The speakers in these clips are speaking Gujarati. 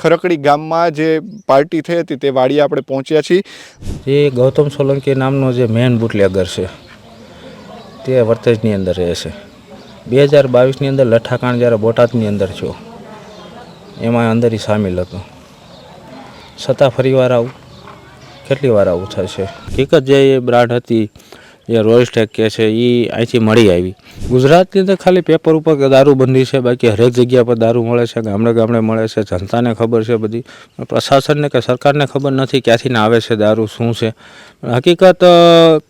ખરકડી ગામમાં જે પાર્ટી થઈ હતી તે વાડીએ આપણે પહોંચ્યા છીએ. જે ગૌતમ સોલંકી નામનો જે મેન બુટલેગર છે તે વર્તેજની અંદર રહે છે. 2022ની અંદર લઠ્ઠાકાંડ જ્યારે બોટાદની અંદર થયો એમાં અંદર એ સામેલ હતો. છતાં ફરીવાર આવું કેટલી વાર આવું થશે. હકીકત જે એ બ્રાન્ડ હતી જે રોયલ સ્ટેક કે છે એ અહીંથી મળી આવી. ગુજરાતની અંદર ખાલી પેપર ઉપર દારૂબંધી છે, બાકી હરેક જગ્યા પર દારૂ મળે છે, ગામડે ગામડે મળે છે. જનતાને ખબર છે બધી, પ્રશાસનને કે સરકારને ખબર નથી ક્યાંથી ને આવે છે દારૂ શું છે. હકીકત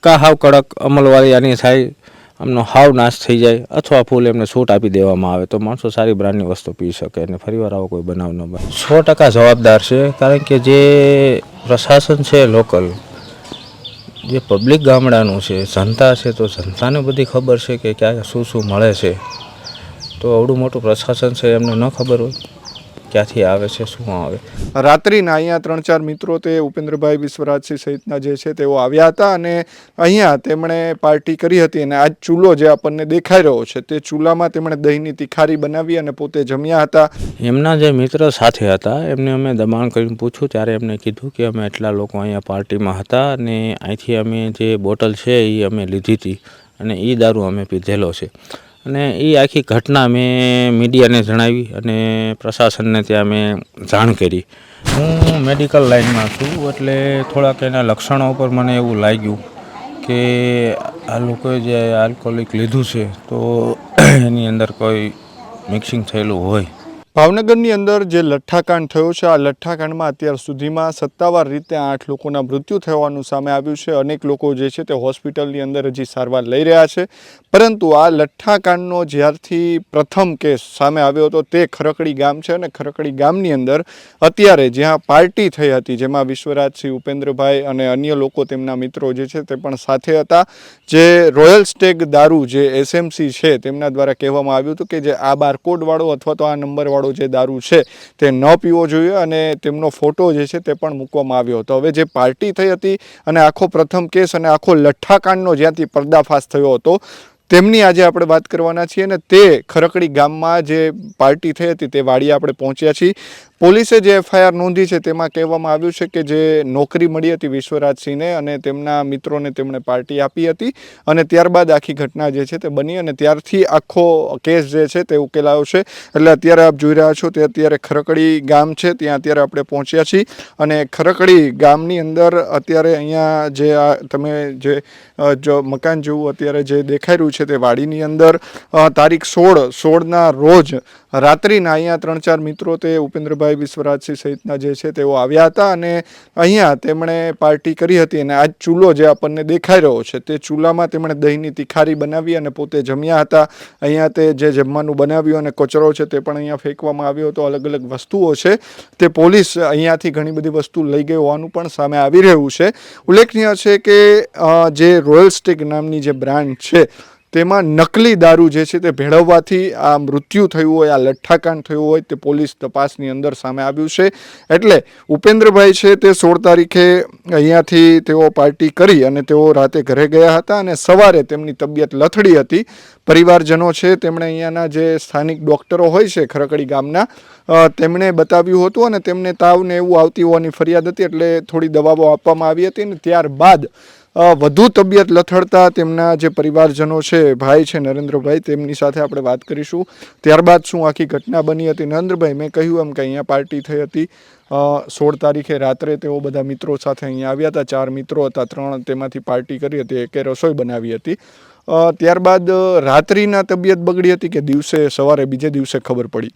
કા હાવ કડક અમલવારી આની થાય, આમનો હાવ નાશ થઈ જાય અથવા ફૂલ એમને છૂટ આપી દેવામાં આવે તો માણસો સારી બ્રાન્ડની વસ્તુ પી શકે અને ફરીવાર આવો કોઈ બનાવ ન બને. 100% જવાબદાર છે, કારણ કે જે પ્રશાસન છે લોકલ, જે પબ્લિક ગામડાનું છે, જનતા છે, તો જનતાને બધી ખબર છે કે ક્યાં શું શું મળે છે. તો આવડું મોટું પ્રશાસન છે એમને ન ખબર હોય ક્યાંથી આવે છે શું આવે. રાત્રિના અહીંયા 3-4 મિત્રો તે ઉપેન્દ્રભાઈ વિશ્વરાજસિંહ સહિતના જે છે તેઓ આવ્યા હતા અને અહીંયા તેમણે પાર્ટી કરી હતી. અને આ ચૂલો જે આપણને દેખાઈ રહ્યો છે તે ચૂલામાં તેમણે દહીંની તિખારી બનાવી અને પોતે જમ્યા હતા. એમના જે મિત્ર સાથે હતા એમને અમે દબાણ કરીને પૂછ્યું ત્યારે એમને કીધું કે અમે એટલા લોકો અહીંયા પાર્ટીમાં હતા અને અહીંથી અમે જે બોટલ છે એ અમે લીધી હતી અને એ દારૂ અમે પીધેલો છે. અને એ આખી ઘટના મેં મીડિયાને જણાવી અને પ્રશાસનને ત્યાં મેં જાણ કરી. હું મેડિકલ લાઇનમાં છું એટલે થોડાક એના લક્ષણો ઉપર મને એવું લાગ્યું કે આ લોકોએ જે આલ્કોહોલિક લીધું છે તો એની અંદર કોઈ મિક્સિંગ થયેલું હોય. ભાવનગરની અંદર જે લઠ્ઠાકાંડ થયો છે, આ લઠ્ઠાકાંડમાં અત્યાર સુધીમાં સત્તાવાર રીતે 8 લોકોના મૃત્યુ થવાનું સામે આવ્યું છે. અનેક લોકો જે છે તે હોસ્પિટલની અંદર હજી સારવાર લઈ રહ્યા છે. પરંતુ આ લઠ્ઠાકાંડનો જ્યારથી પ્રથમ કેસ સામે આવ્યો હતો તે ખરકડી ગામ છે અને ખરકડી ગામની અંદર અત્યારે જ્યાં પાર્ટી થઈ હતી જેમાં વિશ્વરાજસિંહ, ઉપેન્દ્રભાઈ અને અન્ય લોકો તેમના મિત્રો જે છે તે પણ સાથે હતા. જે રોયલ સ્ટેગ દારૂ જે SMC છે તેમના દ્વારા કહેવામાં આવ્યું હતું કે જે આ બારકોડવાળો અથવા તો આ નંબરવાળો જે દારૂ છે તે ન પીવો જોઈએ અને તેમનો ફોટો જે છે તે પણ મૂકવામાં આવ્યો હતો. હવે જે પાર્ટી થઈ હતી અને આખો પ્રથમ કેસ અને આખો લઠ્ઠાકાંડનો જ્યાંથી પર્દાફાશ થયો હતો તેમની આજે આપણે વાત કરવાના છીએ. અને તે ખરકડી ગામમાં જે પાર્ટી થઈ હતી તે વાડીએ આપણે પહોંચ્યા છીએ. પોલીસે જે FIR નોંધી છે તેમાં કહેવામાં આવ્યું છે કે જે નોકરી મળી હતી વિશ્વરાજસિંહને અને તેમના મિત્રોને તેમણે પાર્ટી આપી હતી અને ત્યારબાદ આખી ઘટના જે છે તે બની અને ત્યારથી આખો કેસ જે છે તે ઉકેલાયો છે. એટલે અત્યારે આપ જોઈ રહ્યા છો તે અત્યારે ખરકડી ગામ છે ત્યાં અત્યારે આપણે પહોંચ્યા છીએ અને ખરકડી ગામની અંદર અત્યારે અહીંયા જે આ તમે જે જો મકાન જેવું અત્યારે જે દેખાઈ રહ્યું છે તે વાડીની અંદર તારીખ 16/16ના રોજ રાત્રિના અહીંયા 3-4 મિત્રો તે ઉપેન્દ્રભાઈ વિશ્વરાજસિંહ સહિતના જે છે તેઓ આવ્યા હતા અને અહીંયા તેમણે પાર્ટી કરી હતી. અને આ ચૂલો જે આપણને દેખાઈ રહ્યો છે તે ચૂલામાં તેમણે દહીંની તિખારી બનાવી અને પોતે જમ્યા હતા. અહીંયા તે જે જમવાનું બનાવ્યું અને કચરો છે તે પણ અહીંયા ફેંકવામાં આવ્યો હતો. અલગ અલગ વસ્તુઓ છે તે પોલીસ અહીંયાથી ઘણી બધી વસ્તુ લઈ ગઈ હોવાનું પણ સામે આવી રહ્યું છે. ઉલ્લેખનીય છે કે જે રોયલ સ્ટેગ નામની જે બ્રાન્ડ છે તેમાં નકલી દારૂ જે છે તે ભેળવવાથી આ મૃત્યુ થયું હોય, આ લઠ્ઠાકાંડ થયું હોય તે પોલીસ તપાસની અંદર સામે આવ્યું છે. એટલે ઉપેન્દ્રભાઈ છે તે 16 તારીખે અહીંયાથી તેઓ પાર્ટી કરી અને તેઓ રાતે ઘરે ગયા હતા અને સવારે તેમની તબિયત લથડી હતી. પરિવારજનો છે તેમણે અહીંયાના જે સ્થાનિક ડૉક્ટરો હોય છે ખરકડી ગામના તેમણે બતાવ્યું હતું અને તેમને તાવને એવું આવતી હોવાની ફરિયાદ હતી એટલે થોડી દવાઓ આપવામાં આવી હતી. અને ત્યારબાદ વધુ તબિયત લથડતા તેમના જે પરિવારજનો છે, ભાઈ છે નરેન્દ્રભાઈ, તેમની સાથે આપણે વાત કરીશું. ત્યારબાદ શું આખી ઘટના બની હતી. નરેન્દ્રભાઈ, મેં કહ્યું એમ કે અહીંયા પાર્ટી થઈ હતી 16 તારીખે રાત્રે તેઓ બધા મિત્રો સાથે અહીંયા આવ્યા હતા. 4 મિત્રો હતા, 3 તેમાંથી પાર્ટી કરી હતી, એકે રસોઈ બનાવી હતી. ત્યારબાદ રાત્રિના તબિયત બગડી હતી કે દિવસે સવારે બીજે દિવસે ખબર પડી?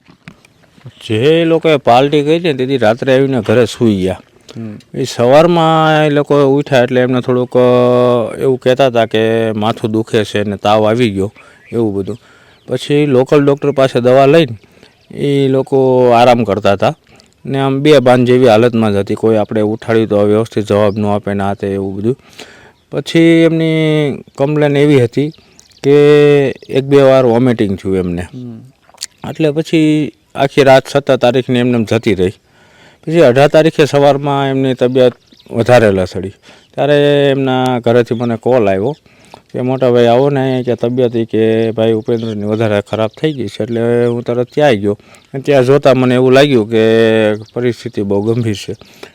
જે લોકોએ પાર્ટી કરી ને તેથી રાત્રે આવીને ઘરે સૂઈ ગયા. એ સવારમાં એ લોકો ઉઠ્યા એટલે એમને થોડુંક એવું કહેતા હતા કે માથું દુખે છે ને તાવ આવી ગયો એવું બધું. પછી લોકલ ડૉક્ટર પાસે દવા લઈને એ લોકો આરામ કરતા હતા ને આમ બેભાન જેવી હાલતમાં જ હતી. કોઈ આપણે ઉઠાડ્યું તો વ્યવસ્થિત જવાબ ન આપે ને આ તે એવું બધું. પછી એમની કમ્પ્લેન એવી હતી કે 1-2 વાર વોમિટિંગ થયું એમને. એટલે પછી આખી રાત 17 તારીખની એમને જતી રહી. પછી 18 તારીખે સવારમાં એમની તબિયત વધારે લથડી ત્યારે એમના ઘરેથી મને કોલ આવ્યો કે મોટા ભાઈ આવો ને અહીંયા કે તબિયત કે ભાઈ ઉપેન્દ્રની વધારે ખરાબ થઈ ગઈ છે. એટલે હું તરત ત્યાં આવી ગયો અને ત્યાં જોતાં મને એવું લાગ્યું કે પરિસ્થિતિ બહુ ગંભીર છે.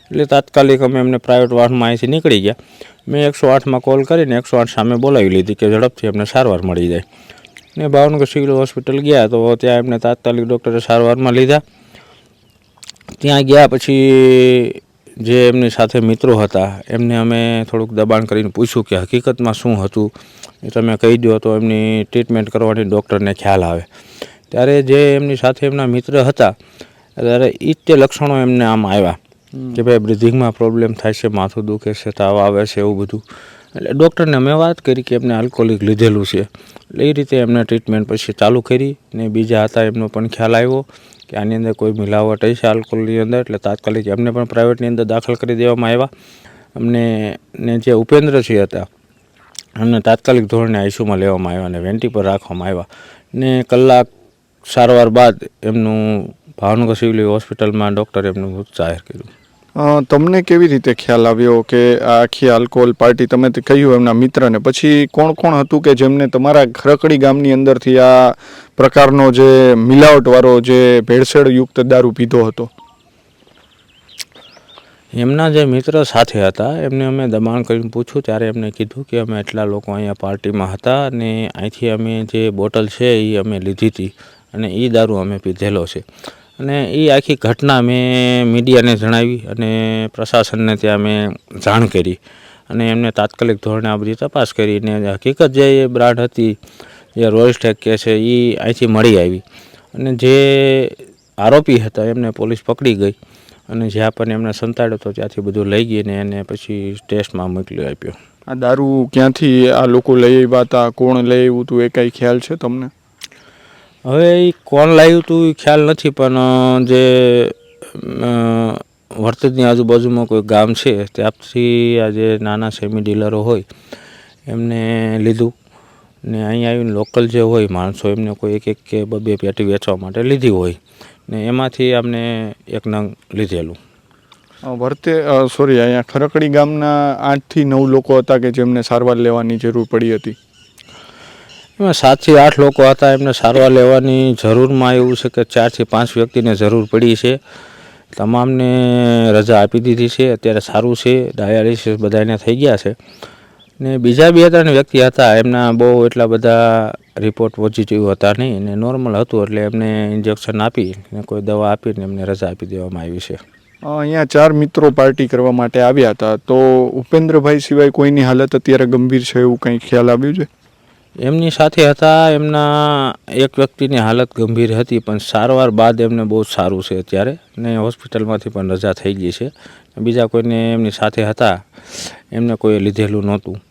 એટલે તાત્કાલિક અમે એમને પ્રાઇવેટ વાહનમાં અહીંથી નીકળી ગયા. મેં 108માં કોલ કરીને 108 સામે બોલાવી લીધી કે ઝડપથી એમને સારવાર મળી જાય. ને ભાવનગર સિવિલ હોસ્પિટલ ગયા તો ત્યાં એમને તાત્કાલિક ડૉક્ટરે સારવારમાં લીધા. ત્યાં ગયા પછી જે એમની સાથે મિત્રો હતા એમને અમે થોડુંક દબાણ કરીને પૂછ્યું કે હકીકતમાં શું હતું એ તમે કહી દો તો એમની ટ્રીટમેન્ટ કરવાની ડૉક્ટરને ખ્યાલ આવે. ત્યારે જે એમની સાથે એમના મિત્ર હતા ત્યારે એ જ તે લક્ષણો એમને આમ આવ્યા કે ભાઈ બ્રિધિંગમાં પ્રોબ્લેમ થાય છે, માથું દુખે છે, તાવ આવે છે, એવું બધું. એટલે ડૉક્ટરને અમે વાત કરી કે એમને આલ્કોહોલિક લીધેલું છે. એટલે એ રીતે એમને ટ્રીટમેન્ટ પછી ચાલુ કરી. ને બીજા હતા એમનો પણ ખ્યાલ આવ્યો કે આની અંદર કોઈ મિલાવટ હશે આલ્કોહોલની અંદર. એટલે તાત્કાલિક એમને પણ પ્રાઇવેટની અંદર દાખલ કરી દેવામાં આવ્યા. અમને ને જે ઉપેન્દ્રસિંહ હતા એમને તાત્કાલિક ધોરણે આઈસીયુમાં લેવામાં આવ્યા અને વેન્ટી પર રાખવામાં આવ્યા. ને કલાક સારવાર બાદ એમનું ભાવનગર સિવિલ હોસ્પિટલમાં ડૉક્ટરે એમનું મૃત જાહેર કર્યું. તમને કેવી રીતે ખ્યાલ આવ્યો કે આ આખી આલ્કોહોલ પાર્ટી, તમે કહ્યું એમના મિત્રને, પછી કોણ કોણ હતું કે જેમને તમારા ખરકડી ગામની અંદરથી આ પ્રકારનો જે મિલાવટવાળો જે ભેળસેળયુક્ત દારૂ પીધો હતો? એમના જે મિત્ર સાથે હતા એમને અમે દબાણ કરીને પૂછ્યું ત્યારે એમને કીધું કે અમે એટલા લોકો અહીંયા પાર્ટીમાં હતા અને અહીંથી અમે જે બોટલ છે એ અમે લીધી હતી અને એ દારૂ અમે પીધેલો છે. અને એ આખી ઘટના મેં મીડિયાને જણાવી અને પ્રશાસનને ત્યાં મેં જાણ કરી અને એમને તાત્કાલિક ધોરણે આ બધી તપાસ કરીને હકીકત જે એ બ્રાન્ડ હતી જે રોયલ સ્ટેગ કે છે એ અહીંથી મળી આવી અને જે આરોપી હતા એમને પોલીસ પકડી ગઈ અને જ્યાં પણ એમને સંતાડ્યો હતો ત્યાંથી બધું લઈ ગઈને એને પછી ટેસ્ટમાં મોકલી આપ્યો. આ દારૂ ક્યાંથી આ લોકો લઈ આવ્યા હતા, કોણ લઈ આવ્યું હતું એ કાંઈ ખ્યાલ છે તમને? હવે એ કોણ લાવ્યું હતું એ ખ્યાલ નથી, પણ જે વર્તેજની આજુબાજુમાં કોઈ ગામ છે ત્યાંથી આ જે નાના સેમી ડીલરો હોય એમને લીધું ને અહીં આવીને લોકલ જે હોય માણસો એમને કોઈ એક કે બે પેટી વેચવા માટે લીધી હોય ને એમાંથી અમને એક નંગ લીધેલું. અહીંયા ખરકડી ગામના 8 થી 9 લોકો હતા કે જેમને સારવાર લેવાની જરૂર પડી હતી. એમાં 7 થી 8 લોકો હતા એમને સારવાર લેવાની જરૂરમાં એવું છે કે 4 થી 5 વ્યક્તિને જરૂર પડી છે. તમામને રજા આપી દીધી છે. અત્યારે સારું છે, ડાયાલિસિસ બધાને થઈ ગયા છે. ને બીજા 2-3 વ્યક્તિ હતા એમના બહુ એટલા બધા રિપોર્ટ પોઝિટિવ હતા નહીં ને નોર્મલ હતું. એટલે એમને ઇન્જેક્શન આપી ને કોઈ દવા આપીને એમને રજા આપી દેવામાં આવી છે. અહીંયા 4 મિત્રો પાર્ટી કરવા માટે આવ્યા હતા, તો ઉપેન્દ્રભાઈ સિવાય કોઈની હાલત અત્યારે ગંભીર છે એવું કંઈ ખ્યાલ આવ્યું છે? એમની સાથે હતા એમના એક વ્યક્તિની હાલત ગંભીર હતી પણ સારવાર બાદ એમને બહુ સારું છે અત્યારે ને હોસ્પિટલમાંથી પણ રજા થઈ ગઈ છે. બીજા કોઈને એમની સાથે હતા એમને કોઈ લીધેલું નહોતું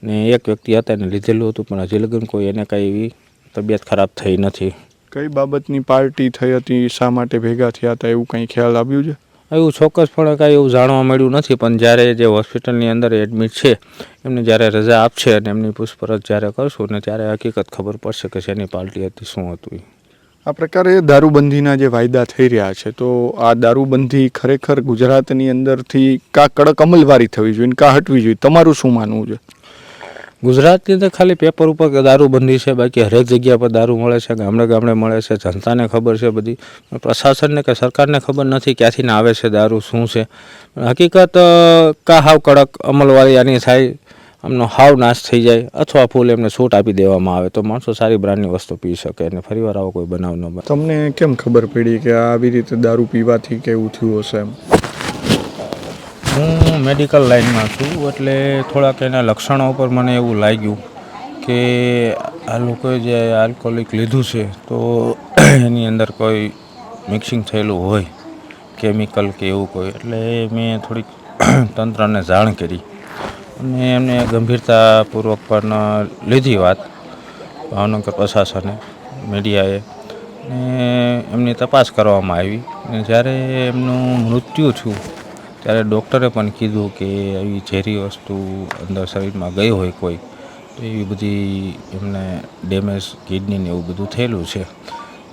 ને એક વ્યક્તિ હતા એને લીધેલું હતું પણ હજી લગન કોઈ એને કાંઈ એવી તબિયત ખરાબ થઈ નથી. કઈ બાબતની પાર્ટી થઈ હતી, શા માટે ભેગા થયા હતા એવું કંઈ ખ્યાલ આવ્યું છે? એવું ચોક્કસપણે કાંઈ એવું જાણવા મળ્યું નથી, પણ જ્યારે જે હોસ્પિટલની અંદર એડમિટ છે એમને જ્યારે રજા આપશે અને એમની પૂછપરછ જ્યારે કરશું ને ત્યારે હકીકત ખબર પડશે કે શેની પાર્ટી હતી, શું હતું. આ પ્રકારે દારૂબંધીના જે વાયદા થઈ રહ્યા છે, તો આ દારૂબંધી ખરેખર ગુજરાતની અંદરથી કા કડક અમલવારી થવી જોઈએ કા હટવી જોઈએ, તમારું શું માનવું છે? ગુજરાતની અંદર ખાલી પેપર ઉપર દારૂબંધી છે, બાકી હરેક જગ્યા પર દારૂ મળે છે, ગામડે ગામડે મળે છે, જનતાને ખબર છે બધી. પ્રશાસનને કે સરકારને ખબર નથી ક્યાંથી આવે છે દારૂ, શું છે. હકીકત કા હાવ કડક અમલવારી આની થાય, આમનો હાવ નાશ થઈ જાય અથવા ફૂલ એમને છૂટ આપી દેવામાં આવે તો માણસો સારી બ્રાન્ડની વસ્તુ પી શકે અને ફરીવાર આવો કોઈ બનાવ ન બને. તમને કેમ ખબર પડી કે આવી રીતે દારૂ પીવાથી કેવું થયું હશે એમ? હું મેડિકલ લાઇનમાં છું એટલે થોડાક એના લક્ષણો ઉપર મને એવું લાગ્યું કે આ લોકોએ જે આલ્કોહોલિક લીધું છે તો એની અંદર કોઈ મિક્સિંગ થયેલું હોય કેમિકલ કે એવું કોઈ. એટલે મેં થોડીક તંત્રને જાણ કરી અને એમને ગંભીરતાપૂર્વક પણ લીધી વાત ભાવનગર પ્રશાસને, મીડિયાએ ને એમની તપાસ કરવામાં આવી. ને જ્યારે એમનું મૃત્યુ થયું ત્યારે ડૉક્ટરે પણ કીધું કે આવી ઝેરી વસ્તુ અંદર શરીરમાં ગઈ હોય કોઈ તો એવી બધી એમને ડેમેજ કિડનીને એવું બધું થયેલું છે.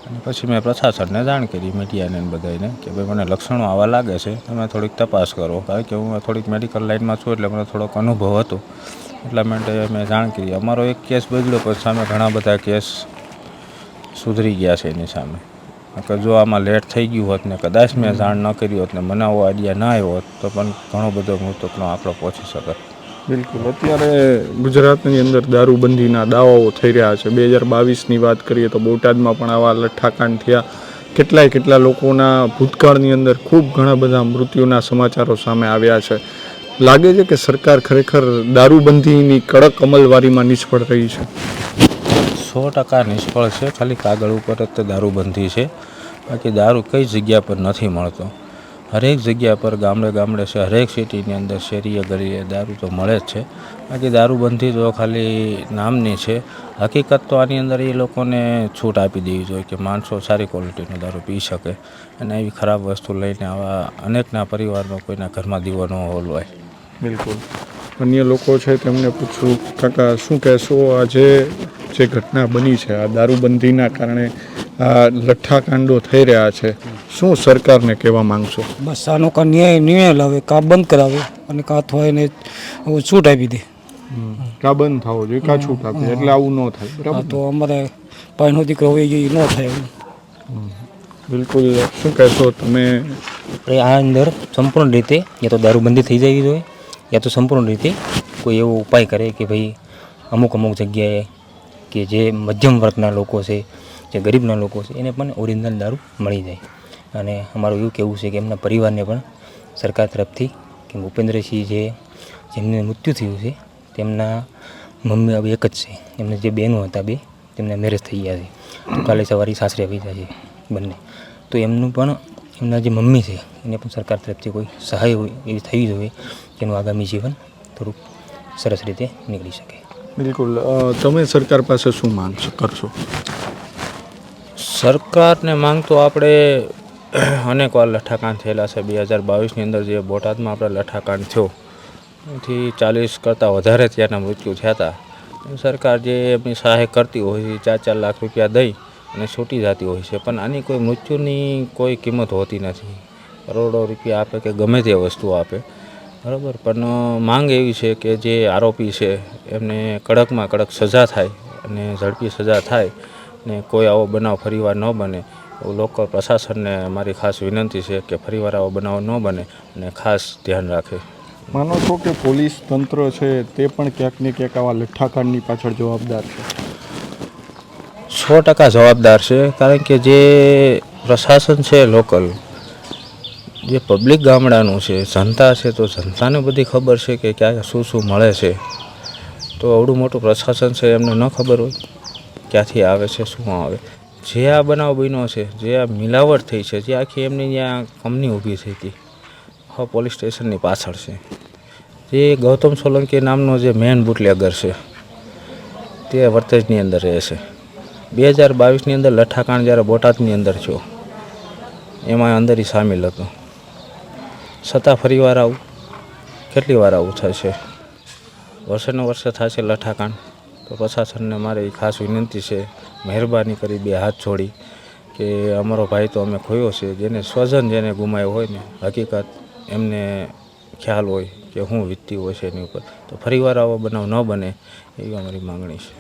અને પછી મેં પ્રશાસનને જાણ કરી, મીડિયાને ને બધાને, કે ભાઈ મને લક્ષણો આવા લાગે છે, તમે થોડીક તપાસ કરો. કારણ કે હું થોડીક મેડિકલ લાઇનમાં છું એટલે મને થોડોક અનુભવ હતો, એટલા માટે મેં જાણ કરી. અમારો એક કેસ બગડ્યો, પણ સામે ઘણા બધા કેસ સુધરી ગયા છે એની સામે. નકર જો આમાં લેટ થઈ ગયું હોત ને કદાચ મેં જાણ ન કરી હોત ને મને આવો આઈડિયા ના આવ્યો હોત તો પણ ઘણો બધો મૃતકનો આંકડો પહોંચી શકે. બિલકુલ. અત્યારે ગુજરાતની અંદર દારૂબંધીના દાવાઓ થઈ રહ્યા છે. 2022ની વાત કરીએ તો બોટાદમાં પણ આવા લઠ્ઠાકાંડ થયા. કેટલા લોકોના ભૂતકાળની અંદર ખૂબ ઘણા બધા મૃત્યુના સમાચારો સામે આવ્યા છે. લાગે છે કે સરકાર ખરેખર દારૂબંધીની કડક અમલવારીમાં નિષ્ફળ રહી છે. 100% નિષ્ફળ છે. ખાલી કાગળ ઉપર જ તે દારૂબંધી છે, બાકી દારૂ કઈ જગ્યા પર નથી મળતો. હરેક જગ્યા પર ગામડે છે, હરેક સિટીની અંદર શેરીએ ગલીએ દારૂ તો મળે જ છે. બાકી દારૂબંધી તો ખાલી નામની છે. હકીકત તો આની અંદર એ લોકોને છૂટ આપી દેવી જોઈએ કે માણસો સારી ક્વોલિટીનો દારૂ પી શકે, અને એવી ખરાબ વસ્તુ લઈને આવા અનેકના પરિવારમાં કોઈના ઘરમાં દીવો ન હોલવાય. બિલકુલ. અન્ય લોકો છે તેમને પૂછું, કાકા શું કહેશો, આજે જે ઘટના બની છે આ દારૂબંધીના કારણે આ લઠ્ઠાકાંડો થઈ રહ્યા છે, શું સરકારને કહેવા માંગશો? બસ આનો કા નિર્ણય લાવે, કા બંધ કરાવે અને કાં અથવા એને છૂટ આપી દે. કા બંધ થવો જોઈએ, કા છૂટ આપે, એટલે આવું ન થાય. બરાબર. તો અમારે પાણીનો દીકરો હોય એ ન થાય. બિલકુલ. શું કહેશો તમે? આપણે આ અંદર સંપૂર્ણ રીતે યા તો દારૂબંધી થઈ જવી જોઈએ, યા તો સંપૂર્ણ રીતે કોઈ એવો ઉપાય કરે કે ભાઈ અમુક જગ્યાએ કે જે મધ્યમ વર્ગના લોકો છે, જે ગરીબના લોકો છે, એને પણ ઓરિજિનલ દારૂ મળી જાય. અને અમારું એવું કહેવું છે કે એમના પરિવારને પણ સરકાર તરફથી કે ભૂપેન્દ્રસિંહ જેમને મૃત્યુ થયું છે તેમના મમ્મી હવે એક જ છે, એમને જે બહેનો હતા બે, તેમને મેરેજ થઈ ગયા છે, તો કાલે સવારે સાસરે આવી જાય છે બંને. તો એમનું પણ એમના જે મમ્મી છે એને પણ સરકાર તરફથી કોઈ સહાય હોય એવી થવી જોઈએ કે એનું આગામી જીવન થોડુંક સરસ રીતે નીકળી શકે. બિલકુલ. તમે સરકાર પાસે શું માંગ કરશો? સરકારને માંગ તો આપણે અનેક વાર લઠ્ઠાકાંડ થયેલા છે. 2022ની અંદર જે બોટાદમાં આપણે લઠ્ઠાકાંડ થયો એથી 40 કરતાં વધારે ત્યાંના મૃત્યુ થયા હતા. સરકાર જે એમની સહાય કરતી હોય છે, 4-4 લાખ રૂપિયા દઈ અને છૂટી જતી હોય છે, પણ આની કોઈ મૃત્યુની કોઈ કિંમત હોતી નથી. કરોડો રૂપિયા આપે કે ગમે તે વસ્તુ આપે, બરાબર, પણ માંગ એવી છે કે જે આરોપી છે એમને કડકમાં કડક સજા થાય અને ઝડપી સજા થાય ને કોઈ આવો બનાવ ફરીવાર ન બને એવું લોકલ પ્રશાસનને મારી ખાસ વિનંતી છે કે ફરીવાર આવો બનાવ ન બને અને ખાસ ધ્યાન રાખે. માનો છો કે પોલીસ તંત્ર છે તે પણ ક્યાંક ને ક્યાંક આવા લઠ્ઠાકાંડની પાછળ જવાબદાર છે? 100% જવાબદાર છે. કારણ કે જે પ્રશાસન છે લોકલ, જે પબ્લિક ગામડાનું છે, જનતા છે, તો જનતાને બધી ખબર છે કે ક્યાં શું મળે છે. તો આવડું મોટું પ્રશાસન છે એમને ન ખબર હોય ક્યાંથી આવે છે, શું આવે. જે આ બનાવ બન્યો છે, જે આ મિલાવટ થઈ છે, જે આખી એમની ત્યાં કંપની ઊભી થઈ હતી હા પોલીસ સ્ટેશનની પાછળ છે, જે ગૌતમ સોલંકી નામનો જે મેન બુટલેગર છે તે વર્તેજની અંદર રહે છે. 2022ની અંદર લઠ્ઠાકાંડ જ્યારે બોટાદની અંદર થયો એમાં અંદર એ સામેલ હતો, છતાં ફરીવાર આવું કેટલી વાર આવું થાય છે? વર્ષે થાય છે લઠ્ઠાકાંડ. તો પ્રશાસનને મારી ખાસ વિનંતી છે, મહેરબાની કરી 2 હાથ જોડી કે અમારો ભાઈ તો અમે ખોયો છે, જેને સ્વજન જેને ગુમાવ્યો હોય ને હકીકત એમને ખ્યાલ હોય કે શું વીતતી હોય છે એની ઉપર, તો ફરીવાર આવો બનાવ ન બને એવી અમારી માંગણી છે.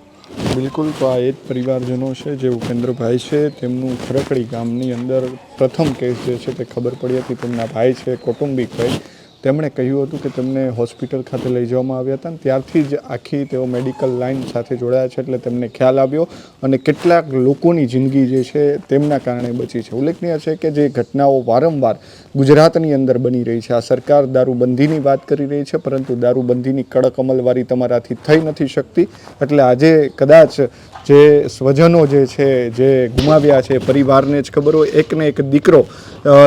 બિલકુલ. તો આ એ જ પરિવારજનો છે જે ઉપેન્દ્રભાઈ છે, તેમનું ખરકડી ગામની અંદર પ્રથમ કેસ જે છે તે ખબર પડી હતી. તેમના ભાઈ છે, કૌટુંબિક ભાઈ, તેમણે કહ્યું હતું કે તેમને હોસ્પિટલ ખાતે લઈ જવામાં આવ્યા હતા, અને ત્યારથી જ આખી તેઓ મેડિકલ લાઇન સાથે જોડાયા છે, એટલે તેમને ખ્યાલ આવ્યો અને કેટલાક લોકોની જિંદગી જે છે તેમના કારણે બચી છે. ઉલ્લેખનીય છે કે જે ઘટનાઓ વારંવાર ગુજરાતની અંદર બની રહી છે, આ સરકાર દારૂબંધીની વાત કરી રહી છે, પરંતુ દારૂબંધીની કડક અમલવારી તમારાથી થઈ નથી શકતી. એટલે આજે કદાચ જે સ્વજનો જે છે જે ગુમાવ્યા છે, પરિવારને જ ખબર હોય, એકને એક દીકરો,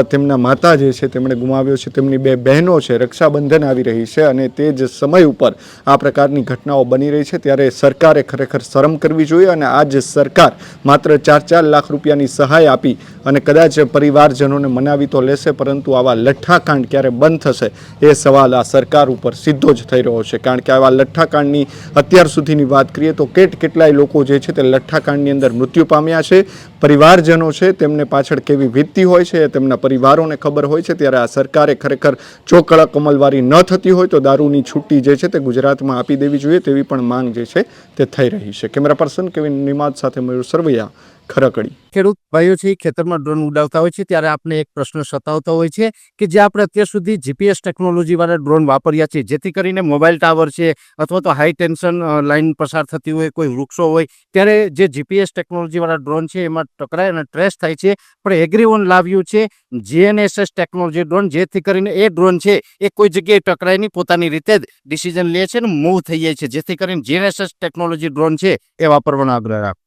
તેમના માતા જે છે તેમણે ગુમાવ્યો છે, તેમની 2 બહેનો છે, રક્ષાબંધન આવી રહી છે અને તે જ સમય ઉપર આ પ્રકારની ઘટનાઓ બની રહી છે, ત્યારે સરકારે ખરેખર શરમ કરવી જોઈએ અને આ જ સરકાર માત્ર 4 લાખ રૂપિયાની સહાય આપી અને કદાચ પરિવારજનોને મનાવી તો લેશે, પરંતુ આવા લઠ્ઠાકાંડ ક્યારે બંધ થશે એ સવાલ આ સરકાર ઉપર સીધો જ થઈ રહ્યો છે. કારણ કે આવા લઠ્ઠાકાંડની અત્યાર સુધીની વાત કરીએ તો કેટલાય લોકો જે છે તે લઠ્ઠાકાંડની અંદર મૃત્યુ પામ્યા છે. પરિવારજનો છે તેમને પાછળ કેવી વીતતી હોય છે એ તેમના પરિવારોને ખબર હોય છે. ત્યારે આ સરકારે ખરેખર જો કડક અમલવારી ન થતી હોય તો દારૂની છૂટી જે છે તે ગુજરાતમાં આપી દેવી જોઈએ તેવી પણ માંગ જે છે તે થઈ રહી છે. કેમેરા પર્સન કેવિન નિમાદ સાથે મયુર સરવૈયા, ખરકડી. ખેડૂત ભાઈઓ છે ખેતરમાં ડ્રોન ઉડાવતા હોય છે ત્યારે આપણે એક પ્રશ્ન સતાવતો હોય છે કે જે આપણે અત્યાર સુધી જીપીએસ ટેકનોલોજી વાળા ડ્રોન વાપર્યા છે, જેથી કરીને મોબાઈલ ટાવર છે અથવા તો હાઈ ટેન્શન લાઈન પસાર થતી હોય, કોઈ વૃક્ષો હોય, ત્યારે જે જીપીએસ ટેકનોલોજી વાળા ડ્રોન છે એમાં ટકરાય અને ટ્રેસ થાય છે. પણ એગ્રીવન લાવ્યું છે જીએનએસએસ ટેકનોલોજી ડ્રોન, જેથી કરીને એ ડ્રોન છે એ કોઈ જગ્યાએ ટકરાય નહીં, પોતાની રીતે જ ડિસિઝન લે છે અને મૂવ થઈ જાય છે, જેથી કરીને જીએનએસએસ ટેકનોલોજી ડ્રોન છે એ વાપરવાનો આગ્રહ રાખો.